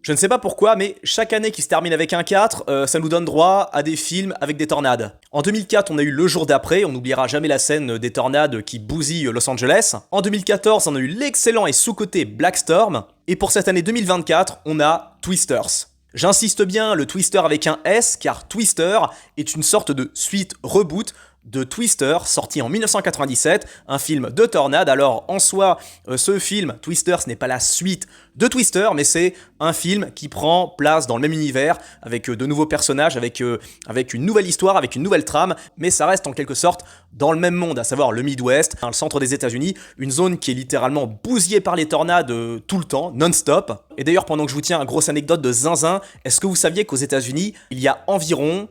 Je ne sais pas pourquoi, mais chaque année qui se termine avec un 4, ça nous donne droit à des films avec des tornades. En 2004, on a eu Le Jour d'après, on n'oubliera jamais la scène des tornades qui bousillent Los Angeles. En 2014, on a eu l'excellent et sous-coté Black Storm. Et pour cette année 2024, on a Twisters. J'insiste bien, le Twister avec un S, car Twister est une sorte de suite reboot de Twister, sorti en 1997, un film de tornade. Alors en soi, ce film, Twister, ce n'est pas la suite de Twister, mais c'est un film qui prend place dans le même univers, avec de nouveaux personnages, avec une nouvelle histoire, avec une nouvelle trame, mais ça reste en quelque sorte dans le même monde, à savoir le Midwest, le centre des États-Unis, une zone qui est littéralement bousillée par les tornades tout le temps, non-stop. Et d'ailleurs, pendant que je vous tiens, une grosse anecdote de zinzin, est-ce que vous saviez qu'aux États-Unis, il y a environ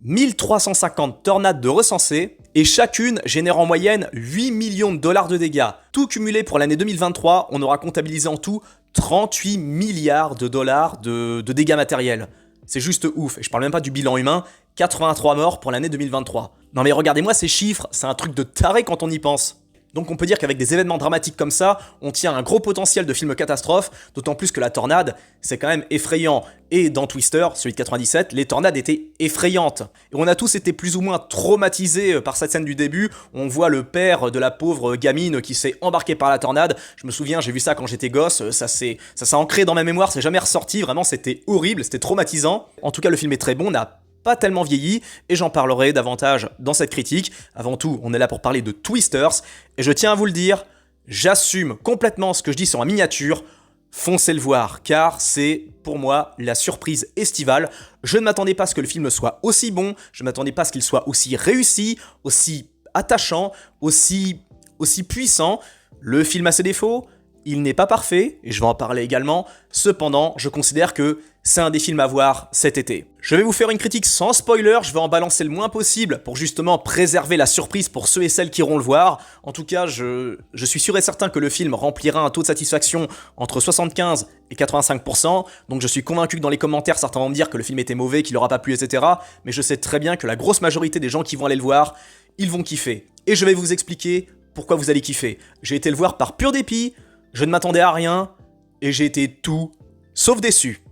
1350 tornades de recensées et chacune génère en moyenne 8 millions de dollars de dégâts. Tout cumulé pour l'année 2023, on aura comptabilisé en tout 38 milliards de dollars de dégâts matériels. C'est juste ouf, et je parle même pas du bilan humain, 83 morts pour l'année 2023. Non mais regardez-moi ces chiffres, c'est un truc de taré quand on y pense. Donc on peut dire qu'avec des événements dramatiques comme ça, on tient un gros potentiel de film catastrophe, d'autant plus que la tornade, c'est quand même effrayant. Et dans Twister, celui de 97, les tornades étaient effrayantes. Et on a tous été plus ou moins traumatisés par cette scène du début. On voit le père de la pauvre gamine qui s'est embarqué par la tornade. Je me souviens, j'ai vu ça quand j'étais gosse, ça s'est ancré dans ma mémoire, c'est jamais ressorti, vraiment c'était horrible, c'était traumatisant. En tout cas, le film est très bon, n'a pas tellement vieilli, et j'en parlerai davantage dans cette critique. Avant tout, on est là pour parler de Twisters, et je tiens à vous le dire, j'assume complètement ce que je dis sur ma miniature, foncez le voir, car c'est pour moi la surprise estivale. Je ne m'attendais pas à ce que le film soit aussi bon, je ne m'attendais pas à ce qu'il soit aussi réussi, aussi attachant, aussi puissant. Le film a ses défauts, il n'est pas parfait, et je vais en parler également, cependant, je considère que c'est un des films à voir cet été. Je vais vous faire une critique sans spoiler, je vais en balancer le moins possible pour justement préserver la surprise pour ceux et celles qui iront le voir. En tout cas, je suis sûr et certain que le film remplira un taux de satisfaction entre 75 et 85%, donc je suis convaincu que dans les commentaires, certains vont me dire que le film était mauvais, qu'il n'aura pas plu, etc. Mais je sais très bien que la grosse majorité des gens qui vont aller le voir, ils vont kiffer. Et je vais vous expliquer pourquoi vous allez kiffer. J'ai été le voir par pur dépit, je ne m'attendais à rien, et j'ai été tout sauf déçu.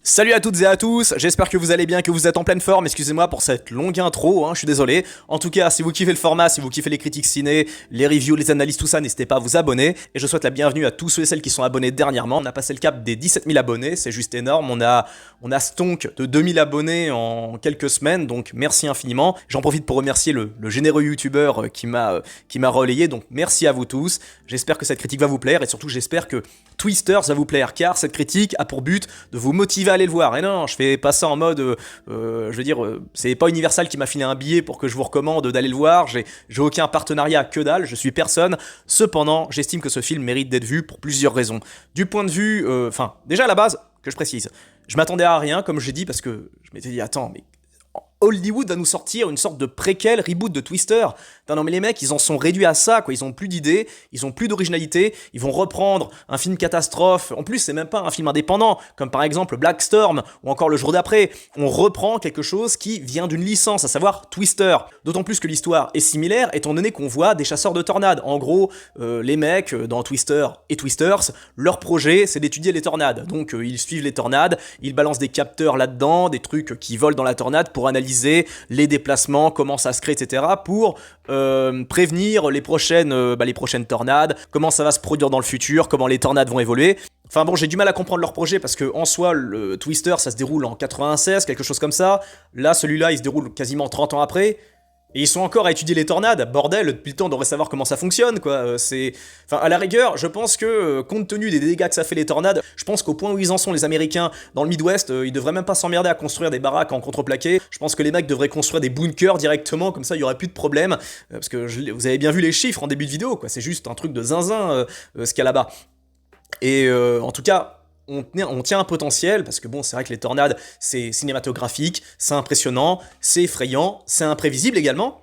Salut à toutes et à tous, j'espère que vous allez bien, que vous êtes en pleine forme, excusez-moi pour cette longue intro, je suis désolé. En tout cas, si vous kiffez le format, si vous kiffez les critiques ciné, les reviews, les analyses, tout ça, n'hésitez pas à vous abonner. Et je souhaite la bienvenue à tous ceux et celles qui sont abonnés dernièrement. On a passé le cap des 17 000 abonnés, c'est juste énorme. On a stonk de 2000 abonnés en quelques semaines, donc merci infiniment. J'en profite pour remercier le généreux youtubeur qui m'a relayé, donc merci à vous tous. J'espère que cette critique va vous plaire et surtout j'espère que Twisters va vous plaire, car cette critique a pour but de vous motiver à aller le voir. Et non, je fais pas ça en mode, c'est pas Universal qui m'a filé un billet pour que je vous recommande d'aller le voir, j'ai aucun partenariat, que dalle, je suis personne. Cependant, j'estime que ce film mérite d'être vu pour plusieurs raisons. Du point de vue, déjà à la base, que je précise, je m'attendais à rien, comme j'ai dit, parce que je m'étais dit, attends, mais Hollywood va nous sortir une sorte de préquel, reboot de Twister. Non mais les mecs, ils en sont réduits à ça, quoi. Ils ont plus d'idées, ils ont plus d'originalité, ils vont reprendre un film catastrophe. En plus, c'est même pas un film indépendant, comme par exemple Black Storm ou encore Le Jour d'après. On reprend quelque chose qui vient d'une licence, à savoir Twister. D'autant plus que l'histoire est similaire, étant donné qu'on voit des chasseurs de tornades. En gros, les mecs dans Twister et Twisters, leur projet, c'est d'étudier les tornades. Donc ils suivent les tornades, ils balancent des capteurs là-dedans, des trucs qui volent dans la tornade pour analyser les déplacements, comment ça se crée, etc. pour prévenir les prochaines tornades, comment ça va se produire dans le futur, comment les tornades vont évoluer. Enfin bon, j'ai du mal à comprendre leur projet parce que en soi, le Twister, ça se déroule en 96, quelque chose comme ça. Là, celui-là, il se déroule quasiment 30 ans après. Et ils sont encore à étudier les tornades, bordel, depuis le temps on devrait savoir comment ça fonctionne, quoi. Enfin, à la rigueur, je pense que, compte tenu des dégâts que ça fait les tornades, je pense qu'au point où ils en sont, les Américains, dans le Midwest, ils devraient même pas s'emmerder à construire des baraques en contreplaqué. Je pense que les mecs devraient construire des bunkers directement, comme ça il y aurait plus de problème. Parce que vous avez bien vu les chiffres en début de vidéo, quoi. C'est juste un truc de zinzin, ce qu'il y a là-bas. Et en tout cas, on tient un potentiel, parce que bon, c'est vrai que les tornades, c'est cinématographique, c'est impressionnant, c'est effrayant, c'est imprévisible également.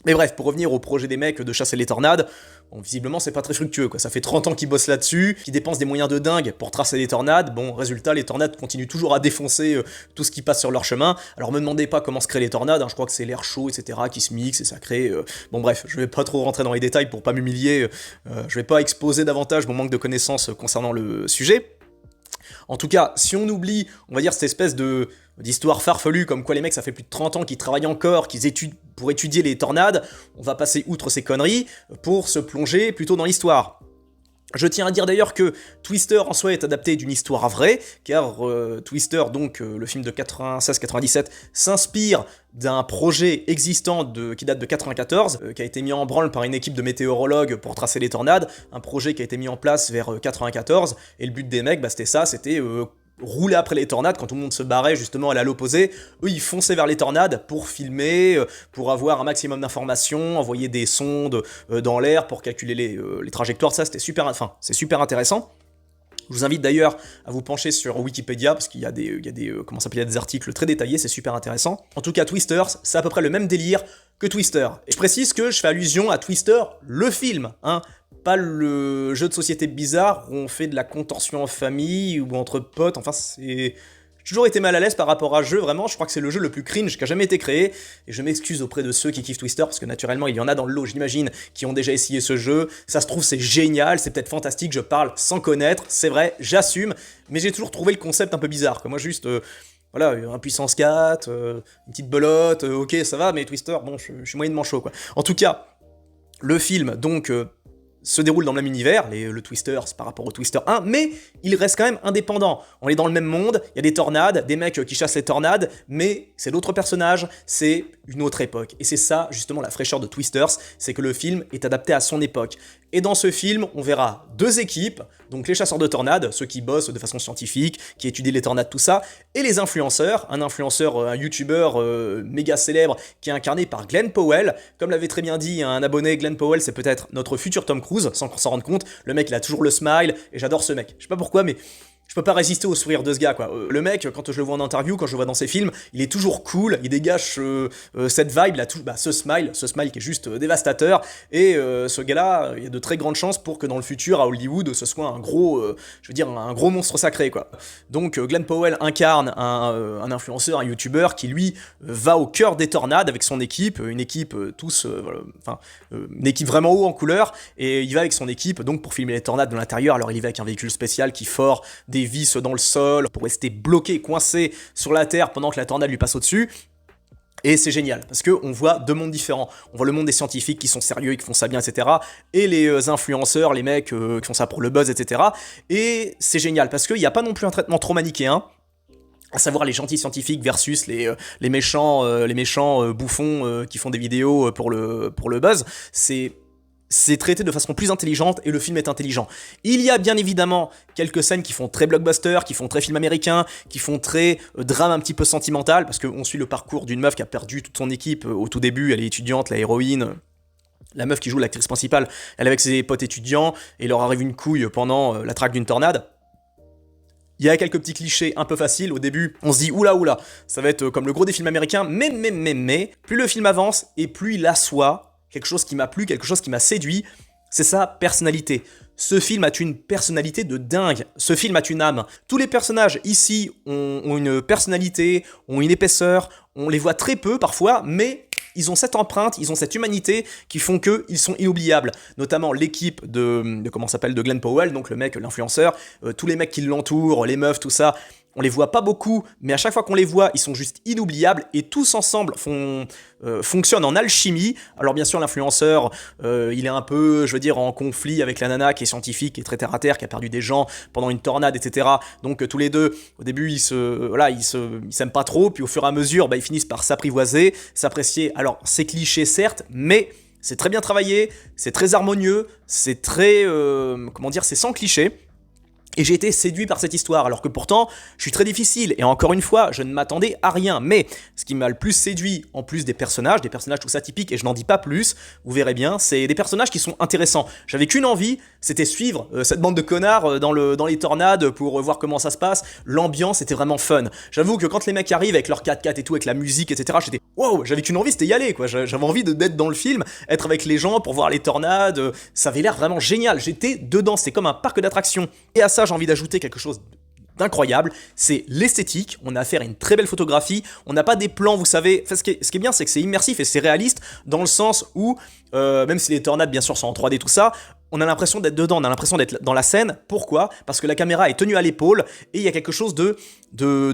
Mais bref, pour revenir au projet des mecs de chasser les tornades, Bon, visiblement, c'est pas très fructueux, quoi. Ça fait 30 ans qu'ils bossent là-dessus, qu'ils dépensent des moyens de dingue pour tracer les tornades. Bon, résultat, les tornades continuent toujours à défoncer tout ce qui passe sur leur chemin. Alors, me demandez pas comment se créent les tornades, hein. Je crois que c'est l'air chaud, etc., qui se mixe et ça crée... Bon, bref, je vais pas trop rentrer dans les détails pour pas m'humilier. Je vais pas exposer davantage mon manque de connaissances concernant le sujet. En tout cas, si on oublie, on va dire, cette espèce d'histoire farfelue, comme quoi les mecs, ça fait plus de 30 ans qu'ils travaillent encore, qu'ils étudient pour étudier les tornades, on va passer outre ces conneries pour se plonger plutôt dans l'histoire. Je tiens à dire d'ailleurs que Twister en soi est adapté d'une histoire vraie, car Twister, donc le film de 96-97, s'inspire d'un projet existant qui date de 94, qui a été mis en branle par une équipe de météorologues pour tracer les tornades, un projet qui a été mis en place vers 94, et le but des mecs, c'était rouler après les tornades quand tout le monde se barrait justement à l'opposé. Eux ils fonçaient vers les tornades pour filmer, pour avoir un maximum d'informations, envoyer des sondes dans l'air pour calculer les trajectoires. Ça c'est super intéressant. Je vous invite d'ailleurs à vous pencher sur Wikipédia parce qu'il y a des articles très détaillés, c'est super intéressant. En tout cas, Twisters, c'est à peu près le même délire que Twister. Et je précise que je fais allusion à Twister, le film, hein, pas le jeu de société bizarre où on fait de la contorsion en famille ou entre potes. Enfin, j'ai toujours été mal à l'aise par rapport à ce jeu, vraiment. Je crois que c'est le jeu le plus cringe qui a jamais été créé. Et je m'excuse auprès de ceux qui kiffent Twister, parce que naturellement, il y en a dans le lot, j'imagine, qui ont déjà essayé ce jeu. Ça se trouve, c'est génial, c'est peut-être fantastique, je parle sans connaître, c'est vrai, j'assume. Mais j'ai toujours trouvé le concept un peu bizarre, quoi. Moi, juste... Voilà, un puissance 4, une petite belote, ok, ça va, mais Twister, bon, je suis moyennement chaud, quoi. En tout cas, le film, donc... se déroule dans le même univers, le Twister, c'est par rapport au Twister 1, mais il reste quand même indépendant. On est dans le même monde, il y a des tornades, des mecs qui chassent les tornades, mais c'est d'autres personnages, c'est une autre époque. Et c'est ça, justement, la fraîcheur de Twisters, c'est que le film est adapté à son époque. Et dans ce film, on verra deux équipes, donc les chasseurs de tornades, ceux qui bossent de façon scientifique, qui étudient les tornades, tout ça, et les influenceurs, un youtubeur méga célèbre qui est incarné par Glenn Powell. Comme l'avait très bien dit un abonné, Glenn Powell, c'est peut-être notre futur Tom Cruise, sans qu'on s'en rende compte. Le mec, il a toujours le smile, et j'adore ce mec. Je sais pas pourquoi, mais... je peux pas résister au sourire de ce gars, quoi. Le mec, quand je le vois en interview, quand je le vois dans ses films, il est toujours cool, il dégage cette vibe, ce smile qui est juste dévastateur, et ce gars-là, il y a de très grandes chances pour que dans le futur, à Hollywood, ce soit un gros monstre sacré, quoi. Donc Glenn Powell incarne un influenceur, un youtubeur qui, lui, va au cœur des tornades avec son équipe, une équipe une équipe vraiment haut en couleur, et il va avec son équipe, donc pour filmer les tornades de l'intérieur. Alors il y va avec un véhicule spécial qui fore des vis dans le sol pour rester bloqué, coincé sur la terre pendant que la tornade lui passe au-dessus. Et c'est génial, parce qu'on voit deux mondes différents. On voit le monde des scientifiques qui sont sérieux et qui font ça bien, etc. Et les influenceurs, les mecs qui font ça pour le buzz, etc. Et c'est génial, parce qu'il n'y a pas non plus un traitement trop manichéen, à savoir les gentils scientifiques versus les méchants bouffons qui font des vidéos pour le buzz. C'est traité de façon plus intelligente et le film est intelligent. Il y a bien évidemment quelques scènes qui font très blockbuster, qui font très film américain, qui font très drame un petit peu sentimental, parce qu'on suit le parcours d'une meuf qui a perdu toute son équipe au tout début. Elle est étudiante, la héroïne. La meuf qui joue l'actrice principale, elle est avec ses potes étudiants et il leur arrive une couille pendant la traque d'une tornade. Il y a quelques petits clichés un peu faciles. Au début, on se dit oula, ça va être comme le gros des films américains, mais, plus le film avance et plus il assoit quelque chose qui m'a plu, quelque chose qui m'a séduit, c'est sa personnalité. Ce film a une personnalité de dingue, ce film a une âme. Tous les personnages ici ont une personnalité, ont une épaisseur, on les voit très peu parfois, mais ils ont cette empreinte, ils ont cette humanité qui font qu'ils sont inoubliables. Notamment l'équipe de Glenn Powell, donc le mec, l'influenceur, tous les mecs qui l'entourent, les meufs, tout ça. On les voit pas beaucoup, mais à chaque fois qu'on les voit, ils sont juste inoubliables et tous ensemble fonctionnent en alchimie. Alors bien sûr, l'influenceur, il est un peu, en conflit avec la nana qui est scientifique, qui est très terre à terre, qui a perdu des gens pendant une tornade, etc. Donc tous les deux, au début, ils s'aiment pas trop, puis au fur et à mesure, ils finissent par s'apprivoiser, s'apprécier. Alors c'est cliché certes, mais c'est très bien travaillé, c'est très harmonieux, c'est très, c'est sans cliché. Et j'ai été séduit par cette histoire, alors que pourtant, je suis très difficile, et encore une fois, je ne m'attendais à rien. Mais ce qui m'a le plus séduit, en plus des personnages tout ça typique, et je n'en dis pas plus, vous verrez bien, c'est des personnages qui sont intéressants. J'avais qu'une envie, c'était suivre cette bande de connards dans les tornades pour voir comment ça se passe. L'ambiance était vraiment fun. J'avoue que quand les mecs arrivent avec leur 4x4 et tout, avec la musique, etc., j'étais wow, j'avais qu'une envie, c'était y aller, quoi. J'avais envie d'être dans le film, être avec les gens pour voir les tornades. Ça avait l'air vraiment génial. J'étais dedans, c'était comme un parc d'attractions. Et à ça, j'ai envie d'ajouter quelque chose d'incroyable, c'est l'esthétique. On a affaire à une très belle photographie. On n'a pas des plans, vous savez. Enfin, ce qui est bien, c'est que c'est immersif et c'est réaliste dans le sens où, même si les tornades, bien sûr, sont en 3D, tout ça, on a l'impression d'être dedans, on a l'impression d'être dans la scène. Pourquoi ? Parce que la caméra est tenue à l'épaule et il y a quelque chose de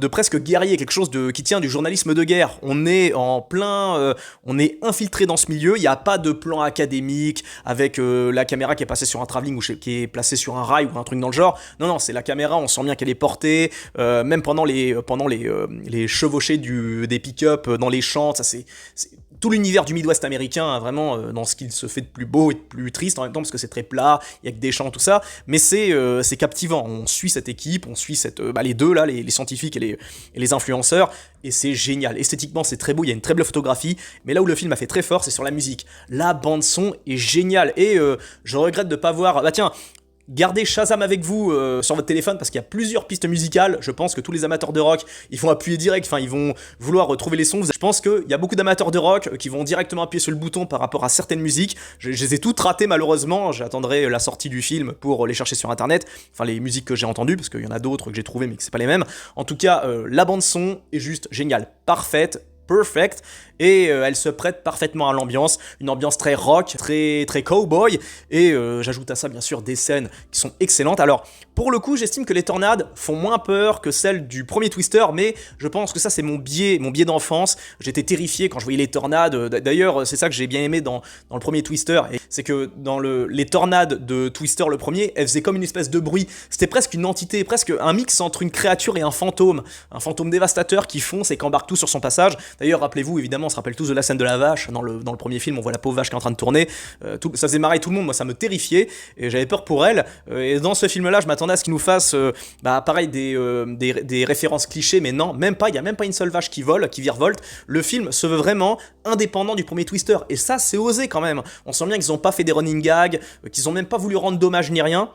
presque guerrier, quelque chose qui tient du journalisme de guerre. On est en plein, on est infiltré dans ce milieu. Il n'y a pas de plan académique avec la caméra qui est passée sur un travelling ou qui est placée sur un rail ou un truc dans le genre. Non, c'est la caméra. On sent bien qu'elle est portée, même pendant les chevauchées des pick-up dans les champs. Ça c'est tout l'univers du Midwest américain, hein, vraiment dans ce qu'il se fait de plus beau et de plus triste en même temps, parce que c'est très plat, il y a que des champs, tout ça, mais c'est captivant. On suit cette équipe, on suit les deux là, les scientifiques et les influenceurs, et c'est génial. Esthétiquement, c'est très beau, il y a une très belle photographie, mais là où le film a fait très fort, c'est sur la musique. La bande son est géniale, et je regrette de pas voir. Bah tiens, gardez Shazam avec vous sur votre téléphone parce qu'il y a plusieurs pistes musicales. Je pense que tous les amateurs de rock, ils vont appuyer direct, enfin ils vont vouloir retrouver les sons. Je pense qu'il y a beaucoup d'amateurs de rock qui vont directement appuyer sur le bouton par rapport à certaines musiques. Je les ai toutes ratées malheureusement. J'attendrai la sortie du film pour les chercher sur internet. Enfin les musiques que j'ai entendues, parce qu'il y en a d'autres que j'ai trouvées mais que c'est pas les mêmes. En tout cas, la bande son est juste géniale, parfaite. Perfect, et elle se prête parfaitement à l'ambiance, une ambiance très rock, très, très cowboy, et j'ajoute à ça bien sûr des scènes qui sont excellentes. Alors pour le coup, j'estime que les tornades font moins peur que celles du premier Twister, mais je pense que ça c'est mon biais d'enfance. J'étais terrifié quand je voyais les tornades. D'ailleurs, c'est ça que j'ai bien aimé dans le premier Twister, et c'est que dans les tornades de Twister le premier, elles faisaient comme une espèce de bruit. C'était presque une entité, presque un mix entre une créature et un fantôme dévastateur qui fonce et qui embarque tout sur son passage. D'ailleurs, rappelez-vous, évidemment, on se rappelle tous de la scène de la vache. Dans le premier film, on voit la pauvre vache qui est en train de tourner. Ça faisait marrer tout le monde, moi ça me terrifiait, et j'avais peur pour elle. Et dans ce film-là, je m'attendais à ce qu'il nous fasse, pareil, des références clichés, mais non, même pas, il n'y a même pas une seule vache qui virevolte. Le film se veut vraiment indépendant du premier Twister, et ça, c'est osé quand même. On sent bien qu'ils n'ont pas fait des running gags, qu'ils n'ont même pas voulu rendre d'hommage ni rien.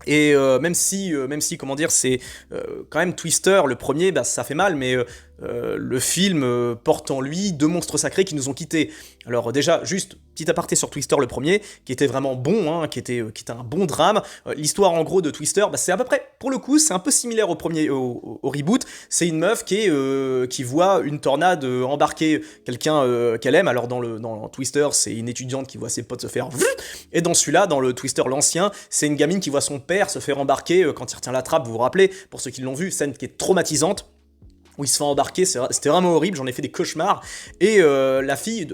Et même si, comment dire, c'est quand même Twister, le premier, ça fait mal, mais le film porte en lui deux monstres sacrés qui nous ont quittés. Alors déjà, juste petit aparté sur Twister le premier, qui était vraiment bon, hein, qui était un bon drame. L'histoire en gros de Twister, c'est à peu près, pour le coup, c'est un peu similaire au reboot. C'est une meuf qui voit une tornade embarquer quelqu'un qu'elle aime. Alors dans le Twister, c'est une étudiante qui voit ses potes se faire... Et dans celui-là, dans le Twister l'ancien, c'est une gamine qui voit son père se faire embarquer quand il retient la trappe, vous vous rappelez, pour ceux qui l'ont vu, scène qui est traumatisante, où il se fait embarquer, c'était vraiment horrible, j'en ai fait des cauchemars, et la fille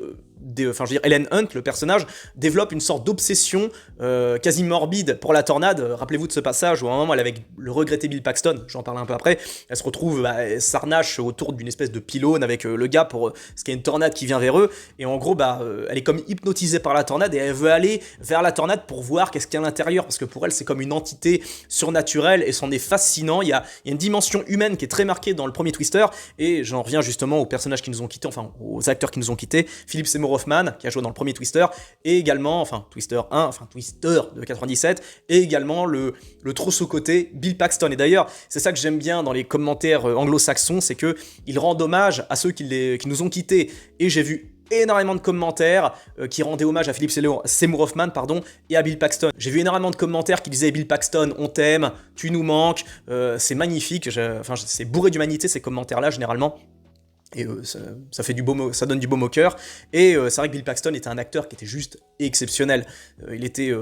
Helen Hunt, le personnage, développe une sorte d'obsession quasi morbide pour la tornade. Rappelez-vous de ce passage où à un moment elle est avec le regretté Bill Paxton, j'en parle un peu après, elle se retrouve, elle s'arnache autour d'une espèce de pylône avec le gars pour ce qu'il y a une tornade qui vient vers eux, et en gros elle est comme hypnotisée par la tornade et elle veut aller vers la tornade pour voir qu'est-ce qu'il y a à l'intérieur, parce que pour elle c'est comme une entité surnaturelle et c'en est fascinant. Il y a une dimension humaine qui est très marquée dans le premier Twister, et j'en reviens justement aux personnages qui nous ont quittés, enfin aux acteurs qui nous ont quittés. Philip Seymour Hoffman, qui a joué dans le premier Twister, et également, Twister de 97, et également le trop sous-coté Bill Paxton. Et d'ailleurs, c'est ça que j'aime bien dans les commentaires anglo-saxons, c'est que ils rendent hommage à ceux qui nous ont quittés. Et j'ai vu énormément de commentaires qui rendaient hommage à Philip Seymour Hoffman, et à Bill Paxton. J'ai vu énormément de commentaires qui disaient Bill Paxton, on t'aime, tu nous manques, c'est magnifique. C'est bourré d'humanité ces commentaires-là généralement. Et ça fait ça donne du baume au cœur. Et c'est vrai que Bill Paxton était un acteur qui était juste exceptionnel. Il était,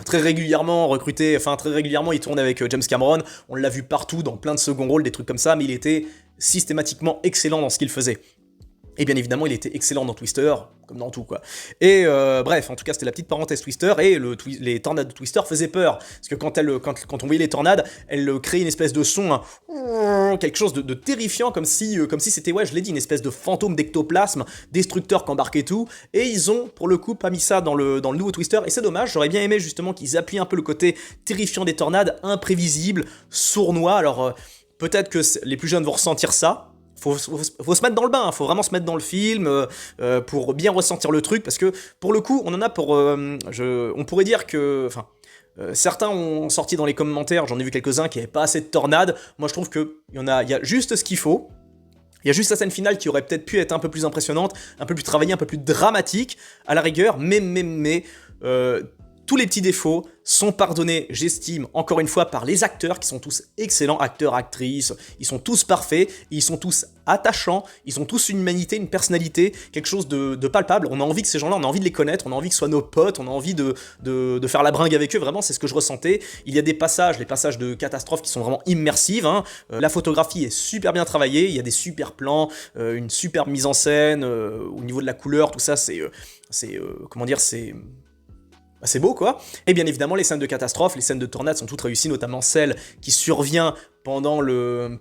très régulièrement recruté, très régulièrement il tournait avec James Cameron. On l'a vu partout dans plein de second rôles, des trucs comme ça, mais il était systématiquement excellent dans ce qu'il faisait. Et bien évidemment, il était excellent dans Twister, comme dans tout, quoi. Et bref, en tout cas, c'était la petite parenthèse Twister, et les tornades de Twister faisaient peur. Parce que quand on voyait les tornades, elles créaient une espèce de son, quelque chose de terrifiant, comme si c'était, je l'ai dit, une espèce de fantôme d'ectoplasme, destructeur qu'embarquait tout. Et ils ont, pour le coup, pas mis ça dans le nouveau Twister, et c'est dommage. J'aurais bien aimé, justement, qu'ils appuient un peu le côté terrifiant des tornades, imprévisible, sournois. Alors, peut-être que les plus jeunes vont ressentir ça. Faut se mettre dans le bain, faut vraiment se mettre dans le film pour bien ressentir le truc, parce que pour le coup, on en a pour... on pourrait dire que... certains ont sorti dans les commentaires, j'en ai vu quelques-uns qui n'avaient pas assez de tornades. Moi je trouve qu'il y a juste ce qu'il faut. Il y a juste la scène finale qui aurait peut-être pu être un peu plus impressionnante, un peu plus travaillée, un peu plus dramatique, à la rigueur, mais tous les petits défauts sont pardonnés, j'estime, encore une fois, par les acteurs, qui sont tous excellents, acteurs, actrices, ils sont tous parfaits, ils sont tous attachants, ils ont tous une humanité, une personnalité, quelque chose de palpable. On a envie que ces gens-là, on a envie de les connaître, on a envie que ce soient nos potes, on a envie de faire la bringue avec eux, vraiment, c'est ce que je ressentais. Il y a des passages, les passages de catastrophe qui sont vraiment immersifs, hein. La photographie est super bien travaillée, il y a des super plans, une super mise en scène, au niveau de la couleur, tout ça, comment dire, c'est beau quoi. Et bien évidemment les scènes de catastrophe, les scènes de tornade sont toutes réussies, notamment celle qui survient pendant le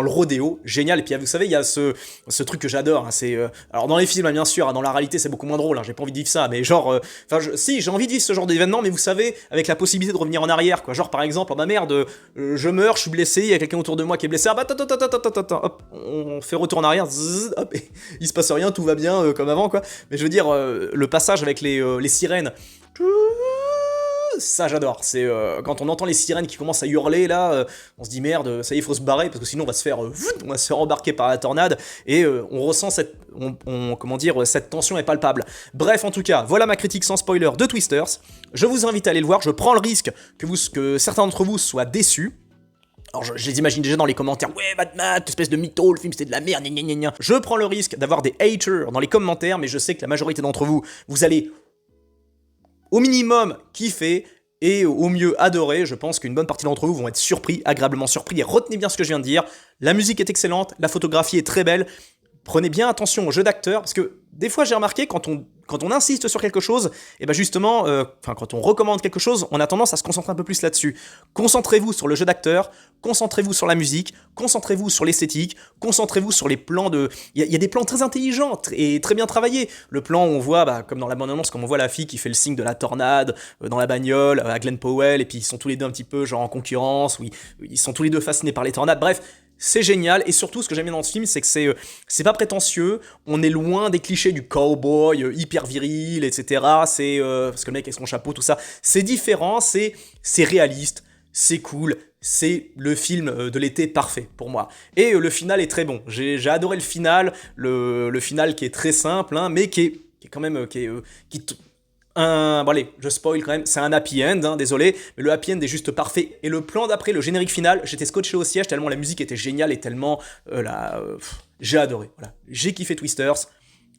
rodéo, génial. Et puis vous savez, il y a ce truc que j'adore, hein, alors dans les films bien sûr, hein, dans la réalité c'est beaucoup moins drôle, hein, j'ai pas envie de vivre ça, mais genre, si j'ai envie de vivre ce genre d'événement, mais vous savez, avec la possibilité de revenir en arrière, quoi. Genre par exemple, oh ma merde, je meurs, je suis blessé, il y a quelqu'un autour de moi qui est blessé, ah bah hop, on fait retour en arrière, zzz, hop, et il se passe rien, tout va bien comme avant quoi. Mais je veux dire, le passage avec les sirènes, ça j'adore, c'est quand on entend les sirènes qui commencent à hurler là, on se dit merde, ça y est, il faut se barrer parce que sinon on va se faire embarquer par la tornade et on ressent cette tension est palpable. Bref, en tout cas, voilà ma critique sans spoiler de Twisters. Je vous invite à aller le voir, je prends le risque que certains d'entre vous soient déçus. Alors je les imagine déjà dans les commentaires, ouais Batman, espèce de mytho, le film c'était de la merde, gna gna gna. Je prends le risque d'avoir des haters dans les commentaires, mais je sais que la majorité d'entre vous, vous allez au minimum kiffer et au mieux adorer. Je pense qu'une bonne partie d'entre vous vont être surpris, agréablement surpris, et retenez bien ce que je viens de dire. La musique est excellente, la photographie est très belle. Prenez bien attention au jeu d'acteur, parce que des fois j'ai remarqué quand on insiste sur quelque chose, et ben justement, quand on recommande quelque chose, on a tendance à se concentrer un peu plus là-dessus. Concentrez-vous sur le jeu d'acteur, concentrez-vous sur la musique, concentrez-vous sur l'esthétique, concentrez-vous sur les plans de... Il y a des plans très intelligents et très bien travaillés. Le plan où on voit, comme dans la bande-annonce, comme on voit la fille qui fait le signe de la tornade dans la bagnole, à Glen Powell, et puis ils sont tous les deux un petit peu genre en concurrence, où ils sont tous les deux fascinés par les tornades, bref... C'est génial, et surtout ce que j'aime bien dans ce film, c'est que c'est pas prétentieux, on est loin des clichés du cowboy hyper viril, etc. Parce que le mec avec son chapeau, tout ça, c'est différent, c'est réaliste, c'est cool, c'est le film de l'été parfait pour moi. Et le final est très bon, j'ai adoré le final, le final qui est très simple, hein, mais qui est quand même... Bon allez, je spoil quand même, c'est un happy end, hein, désolé, mais le happy end est juste parfait. Et le plan d'après, le générique final, j'étais scotché au siège tellement la musique était géniale et tellement j'ai adoré. Voilà, j'ai kiffé Twisters.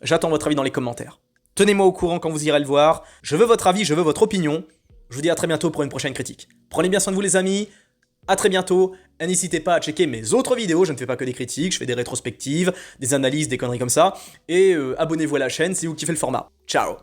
J'attends votre avis dans les commentaires. Tenez-moi au courant quand vous irez le voir. Je veux votre avis, je veux votre opinion. Je vous dis à très bientôt pour une prochaine critique. Prenez bien soin de vous les amis. À très bientôt. Et n'hésitez pas à checker mes autres vidéos, je ne fais pas que des critiques, je fais des rétrospectives, des analyses, des conneries comme ça. Et abonnez-vous à la chaîne si vous kiffez le format. Ciao.